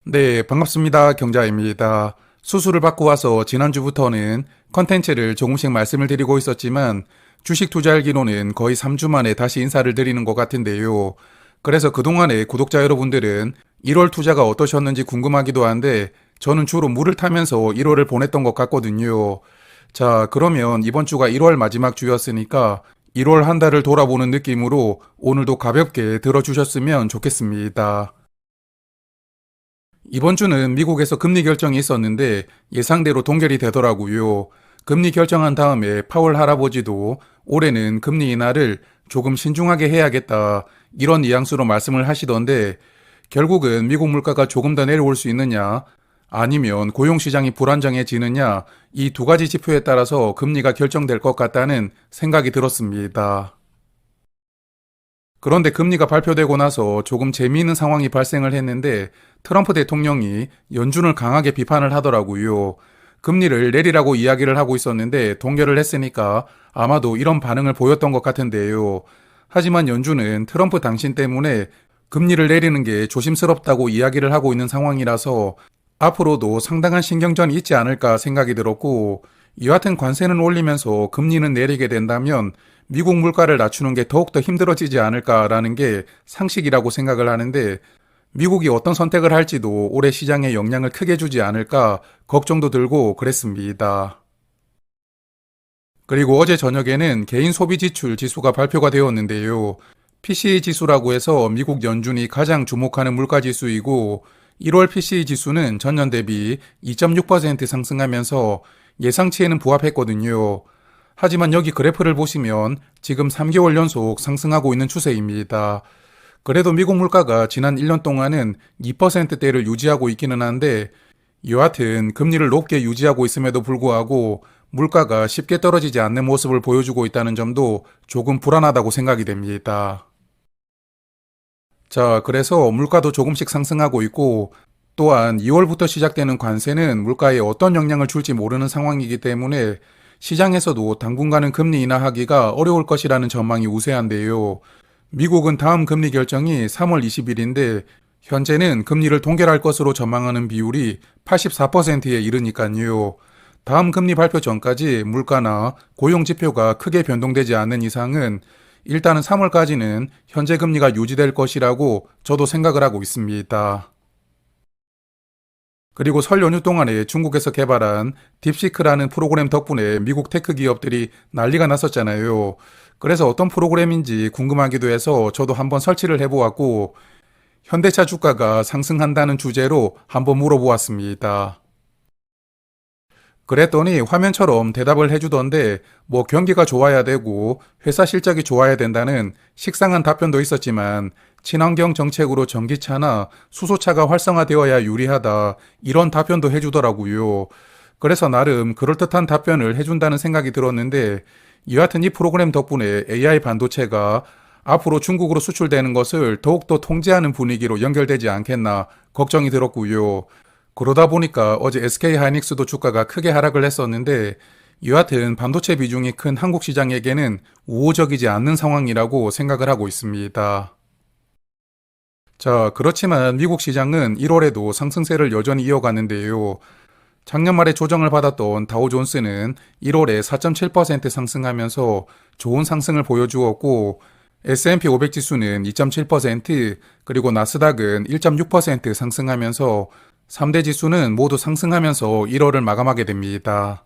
네, 반갑습니다. 경자입니다. 수술을 받고 와서 지난주부터는 컨텐츠를 조금씩 말씀을 드리고 있었지만 주식 투자일기로는 거의 3주 만에 다시 인사를 드리는 것 같은데요. 그래서 그동안에 구독자 여러분들은 1월 투자가 어떠셨는지 궁금하기도 한데 저는 주로 물을 타면서 1월을 보냈던 것 같거든요. 자, 그러면 이번 주가 1월 마지막 주였으니까 1월 한 달을 돌아보는 느낌으로 오늘도 가볍게 들어주셨으면 좋겠습니다. 이번 주는 미국에서 금리 결정이 있었는데 예상대로 동결이 되더라고요. 금리 결정한 다음에 파월 할아버지도 올해는 금리 인하를 조금 신중하게 해야겠다, 이런 뉘앙스로 말씀을 하시던데, 결국은 미국 물가가 조금 더 내려올 수 있느냐 아니면 고용시장이 불안정해지느냐, 이 두 가지 지표에 따라서 금리가 결정될 것 같다는 생각이 들었습니다. 그런데 금리가 발표되고 나서 조금 재미있는 상황이 발생을 했는데 트럼프 대통령이 연준을 강하게 비판을 하더라고요. 금리를 내리라고 이야기를 하고 있었는데 동결을 했으니까 아마도 이런 반응을 보였던 것 같은데요. 하지만 연준은 트럼프 당신 때문에 금리를 내리는 게 조심스럽다고 이야기를 하고 있는 상황이라서 앞으로도 상당한 신경전이 있지 않을까 생각이 들었고, 여하튼 관세는 올리면서 금리는 내리게 된다면 미국 물가를 낮추는 게 더욱더 힘들어지지 않을까라는 게 상식이라고 생각을 하는데, 미국이 어떤 선택을 할지도 올해 시장에 영향을 크게 주지 않을까 걱정도 들고 그랬습니다. 그리고 어제 저녁에는 개인 소비 지출 지수가 발표가 되었는데요. PCE 지수라고 해서 미국 연준이 가장 주목하는 물가 지수이고, 1월 PCE 지수는 전년 대비 2.6% 상승하면서 예상치에는 부합했거든요. 하지만 여기 그래프를 보시면 지금 3개월 연속 상승하고 있는 추세입니다. 그래도 미국 물가가 지난 1년 동안은 2%대를 유지하고 있기는 한데, 여하튼 금리를 높게 유지하고 있음에도 불구하고 물가가 쉽게 떨어지지 않는 모습을 보여주고 있다는 점도 조금 불안하다고 생각이 됩니다. 자, 그래서 물가도 조금씩 상승하고 있고, 또한 2월부터 시작되는 관세는 물가에 어떤 영향을 줄지 모르는 상황이기 때문에 시장에서도 당분간은 금리 인하하기가 어려울 것이라는 전망이 우세한데요. 미국은 다음 금리 결정이 3월 20일인데 현재는 금리를 동결할 것으로 전망하는 비율이 84%에 이르니까요. 다음 금리 발표 전까지 물가나 고용 지표가 크게 변동되지 않는 이상은 일단은 3월까지는 현재 금리가 유지될 것이라고 저도 생각을 하고 있습니다. 그리고 설 연휴 동안에 중국에서 개발한 딥시크라는 프로그램 덕분에 미국 테크 기업들이 난리가 났었잖아요. 그래서 어떤 프로그램인지 궁금하기도 해서 저도 한번 설치를 해보았고, 현대차 주가가 상승한다는 주제로 한번 물어보았습니다. 그랬더니 화면처럼 대답을 해주던데 뭐 경기가 좋아야 되고 회사 실적이 좋아야 된다는 식상한 답변도 있었지만, 친환경 정책으로 전기차나 수소차가 활성화되어야 유리하다, 이런 답변도 해주더라고요. 그래서 나름 그럴듯한 답변을 해준다는 생각이 들었는데, 여하튼 이 프로그램 덕분에 AI 반도체가 앞으로 중국으로 수출되는 것을 더욱더 통제하는 분위기로 연결되지 않겠나 걱정이 들었고요. 그러다 보니까 어제 SK하이닉스도 주가가 크게 하락을 했었는데, 여하튼 반도체 비중이 큰 한국 시장에게는 우호적이지 않는 상황이라고 생각을 하고 있습니다. 자, 그렇지만 미국 시장은 1월에도 상승세를 여전히 이어가는데요. 작년 말에 조정을 받았던 다우존스는 1월에 4.7% 상승하면서 좋은 상승을 보여주었고, S&P 500 지수는 2.7%, 그리고 나스닥은 1.6% 상승하면서 3대 지수는 모두 상승하면서 1월을 마감하게 됩니다.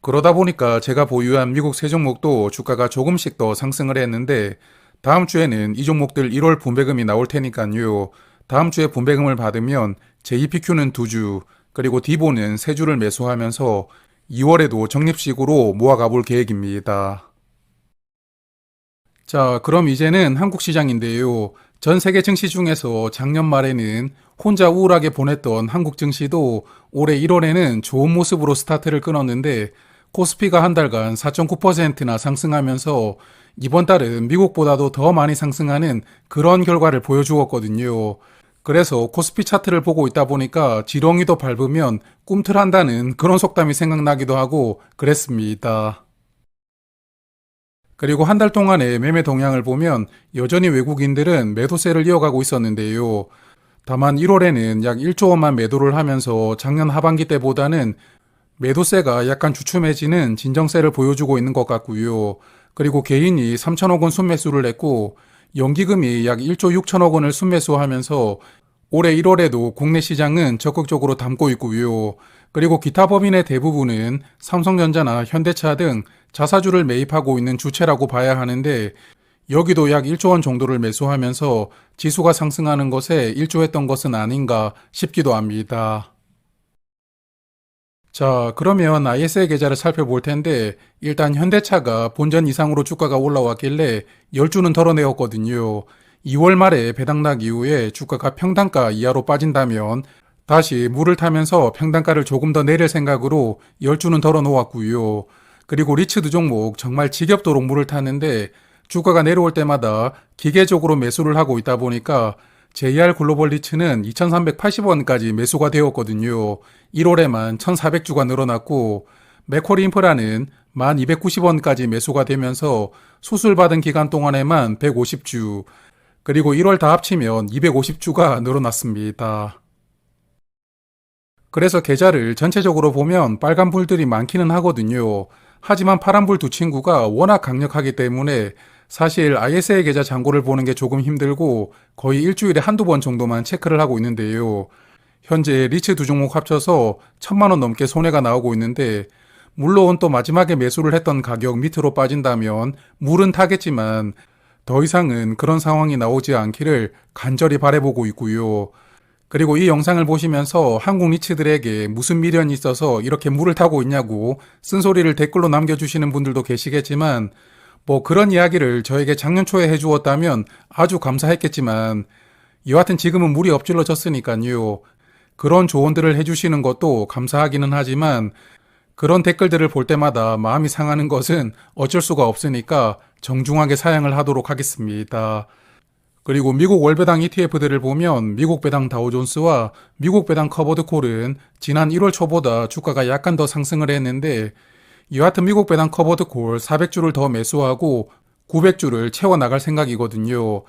그러다 보니까 제가 보유한 미국 세 종목도 주가가 조금씩 더 상승을 했는데, 다음 주에는 이 종목들 1월 분배금이 나올 테니까요. 다음 주에 분배금을 받으면 JPQ는 2주, 그리고 디보는 3주를 매수하면서 2월에도 적립식으로 모아가 볼 계획입니다. 자, 그럼 이제는 한국 시장인데요. 전 세계 증시 중에서 작년 말에는 혼자 우울하게 보냈던 한국 증시도 올해 1월에는 좋은 모습으로 스타트를 끊었는데, 코스피가 한 달간 4.9%나 상승하면서 이번 달은 미국보다도 더 많이 상승하는 그런 결과를 보여주었거든요. 그래서 코스피 차트를 보고 있다 보니까 지렁이도 밟으면 꿈틀한다는 그런 속담이 생각나기도 하고 그랬습니다. 그리고 한 달 동안의 매매 동향을 보면 여전히 외국인들은 매도세를 이어가고 있었는데요. 다만 1월에는 약 1조 원만 매도를 하면서 작년 하반기 때보다는 매도세가 약간 주춤해지는 진정세를 보여주고 있는 것 같고요. 그리고 개인이 3천억 원 순매수를 했고 연기금이 약 1조 6천억 원을 순매수하면서 올해 1월에도 국내 시장은 적극적으로 담고 있고요. 그리고 기타 법인의 대부분은 삼성전자나 현대차 등 자사주를 매입하고 있는 주체라고 봐야 하는데 여기도 약 1조 원 정도를 매수하면서 지수가 상승하는 것에 일조했던 것은 아닌가 싶기도 합니다. 자, 그러면 IS의 계좌를 살펴볼 텐데 일단 현대차가 본전 이상으로 주가가 올라왔길래 10주는 덜어내었거든요. 2월 말에 배당락 이후에 주가가 평단가 이하로 빠진다면 다시 물을 타면서 평단가를 조금 더 내릴 생각으로 10주는 덜어놓았고요. 그리고 리츠드 종목 정말 지겹도록 물을 타는데 주가가 내려올 때마다 기계적으로 매수를 하고 있다 보니까 JR 글로벌 리츠는 2380원까지 매수가 되었거든요. 1월에만 1400주가 늘어났고 맥쿼리 인프라는 1290원까지 매수가 되면서 수술받은 기간 동안에만 150주 그리고 1월 다 합치면 250주가 늘어났습니다. 그래서 계좌를 전체적으로 보면 빨간불들이 많기는 하거든요. 하지만 파란불 두 친구가 워낙 강력하기 때문에 사실 ISA 계좌 잔고를 보는 게 조금 힘들고 거의 일주일에 한두 번 정도만 체크를 하고 있는데요. 현재 리츠 두 종목 합쳐서 1000만 원 넘게 손해가 나오고 있는데 물론 또 마지막에 매수를 했던 가격 밑으로 빠진다면 물은 타겠지만 더 이상은 그런 상황이 나오지 않기를 간절히 바라보고 있고요. 그리고 이 영상을 보시면서 한국 리츠들에게 무슨 미련이 있어서 이렇게 물을 타고 있냐고 쓴소리를 댓글로 남겨주시는 분들도 계시겠지만 뭐 그런 이야기를 저에게 작년 초에 해주었다면 아주 감사했겠지만 여하튼 지금은 물이 엎질러졌으니까요. 그런 조언들을 해주시는 것도 감사하기는 하지만 그런 댓글들을 볼 때마다 마음이 상하는 것은 어쩔 수가 없으니까 정중하게 사양을 하도록 하겠습니다. 그리고 미국 월배당 ETF들을 보면 미국 배당 다우존스와 미국 배당 커버드콜은 지난 1월 초보다 주가가 약간 더 상승을 했는데 여하튼 미국 배당 커버드콜 400주를 더 매수하고 900주를 채워나갈 생각이거든요.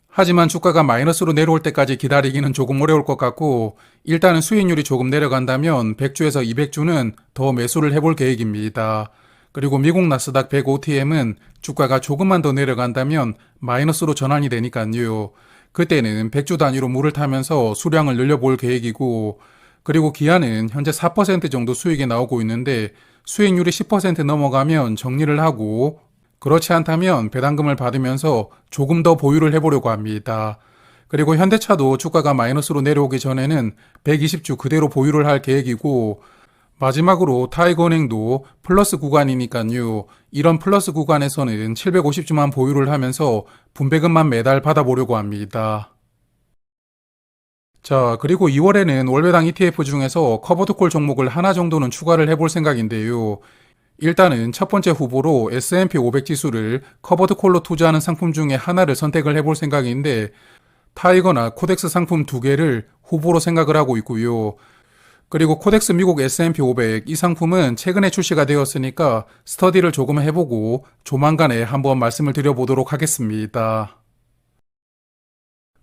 하지만 주가가 마이너스로 내려올 때까지 기다리기는 조금 어려울 것 같고 일단은 수익률이 조금 내려간다면 100주에서 200주는 더 매수를 해볼 계획입니다. 그리고 미국 나스닥 100 OTM은 주가가 조금만 더 내려간다면 마이너스로 전환이 되니까요. 그때는 100주 단위로 물을 타면서 수량을 늘려볼 계획이고 그리고 기아는 현재 4% 정도 수익이 나오고 있는데 수익률이 10% 넘어가면 정리를 하고 그렇지 않다면 배당금을 받으면서 조금 더 보유를 해보려고 합니다. 그리고 현대차도 주가가 마이너스로 내려오기 전에는 120주 그대로 보유를 할 계획이고 마지막으로 타이거은행도 플러스 구간이니까요. 이런 플러스 구간에서는 750주만 보유를 하면서 분배금만 매달 받아보려고 합니다. 자, 그리고 2월에는 월배당 ETF 중에서 커버드콜 종목을 하나 정도는 추가를 해볼 생각인데요. 일단은 첫 번째 후보로 S&P 500 지수를 커버드콜로 투자하는 상품 중에 하나를 선택을 해볼 생각인데 타이거나 코덱스 상품 두 개를 후보로 생각을 하고 있고요. 그리고 코덱스 미국 S&P 500 이 상품은 최근에 출시가 되었으니까 스터디를 조금 해보고 조만간에 한번 말씀을 드려보도록 하겠습니다.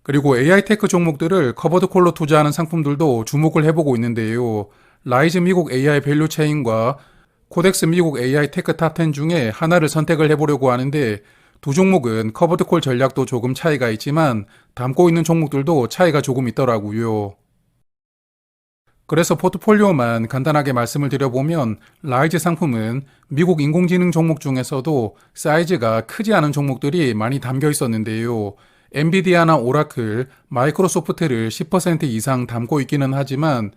그리고 AI 테크 종목들을 커버드콜로 투자하는 상품들도 주목을 해보고 있는데요. 라이즈 미국 AI 밸류 체인과 코덱스 미국 AI 테크 탑10 중에 하나를 선택을 해보려고 하는데 두 종목은 커버드콜 전략도 조금 차이가 있지만 담고 있는 종목들도 차이가 조금 있더라고요. 그래서 포트폴리오만 간단하게 말씀을 드려보면 라이즈 상품은 미국 인공지능 종목 중에서도 사이즈가 크지 않은 종목들이 많이 담겨 있었는데요. 엔비디아나 오라클, 마이크로소프트를 10% 이상 담고 있기는 하지만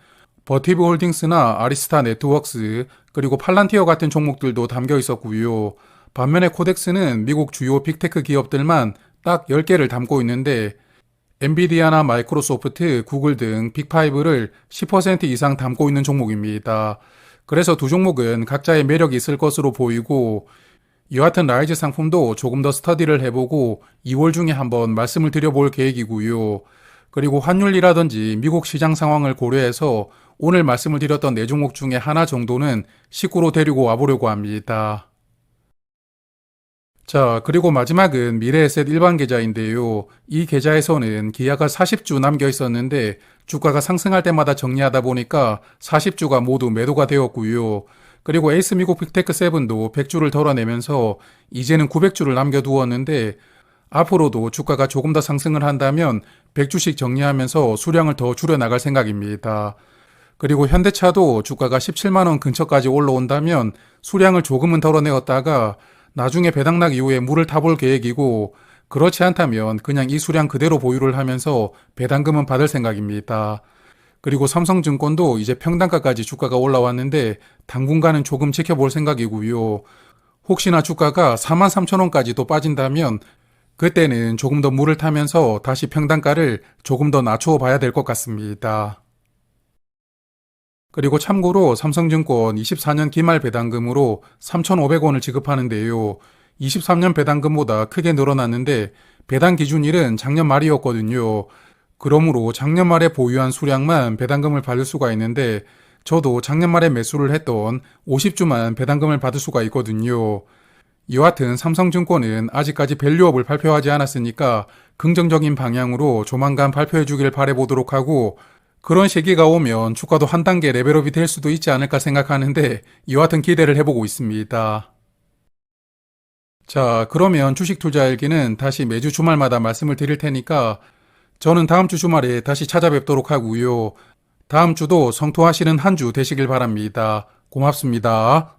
버티브 홀딩스나 아리스타 네트워크스 그리고 팔란티어 같은 종목들도 담겨 있었고요. 반면에 코덱스는 미국 주요 빅테크 기업들만 딱 10개를 담고 있는데 엔비디아나 마이크로소프트, 구글 등 빅5를 10% 이상 담고 있는 종목입니다. 그래서 두 종목은 각자의 매력이 있을 것으로 보이고 여하튼 라이즈 상품도 조금 더 스터디를 해보고 2월 중에 한번 말씀을 드려볼 계획이고요. 그리고 환율이라든지 미국 시장 상황을 고려해서 오늘 말씀을 드렸던 네 종목 중에 하나 정도는 식구로 데리고 와보려고 합니다. 자, 그리고 마지막은 미래에셋 일반 계좌인데요. 이 계좌에서는 기아가 40주 남겨 있었는데 주가가 상승할 때마다 정리하다 보니까 40주가 모두 매도가 되었고요. 그리고 에이스 미국 빅테크 7도 100주를 덜어내면서 이제는 900주를 남겨두었는데 앞으로도 주가가 조금 더 상승을 한다면 100주씩 정리하면서 수량을 더 줄여나갈 생각입니다. 그리고 현대차도 주가가 17만원 근처까지 올라온다면 수량을 조금은 덜어내었다가 나중에 배당락 이후에 물을 타볼 계획이고, 그렇지 않다면 그냥 이 수량 그대로 보유를 하면서 배당금은 받을 생각입니다. 그리고 삼성증권도 이제 평단가까지 주가가 올라왔는데 당분간은 조금 지켜볼 생각이고요. 혹시나 주가가 43,000원까지도 빠진다면 그때는 조금 더 물을 타면서 다시 평단가를 조금 더 낮추어 봐야 될 것 같습니다. 그리고 참고로 삼성증권 24년 기말 배당금으로 3,500원을 지급하는데요. 23년 배당금보다 크게 늘어났는데 배당 기준일은 작년 말이었거든요. 그러므로 작년 말에 보유한 수량만 배당금을 받을 수가 있는데 저도 작년 말에 매수를 했던 50주만 배당금을 받을 수가 있거든요. 여하튼 삼성증권은 아직까지 밸류업을 발표하지 않았으니까 긍정적인 방향으로 조만간 발표해 주길 바라보도록 하고, 그런 시기가 오면 주가도 한 단계 레벨업이 될 수도 있지 않을까 생각하는데 여하튼 기대를 해보고 있습니다. 자, 그러면 주식 투자 일기는 다시 매주 주말마다 말씀을 드릴 테니까 저는 다음 주 주말에 다시 찾아뵙도록 하고요. 다음 주도 성토하시는 한 주 되시길 바랍니다. 고맙습니다.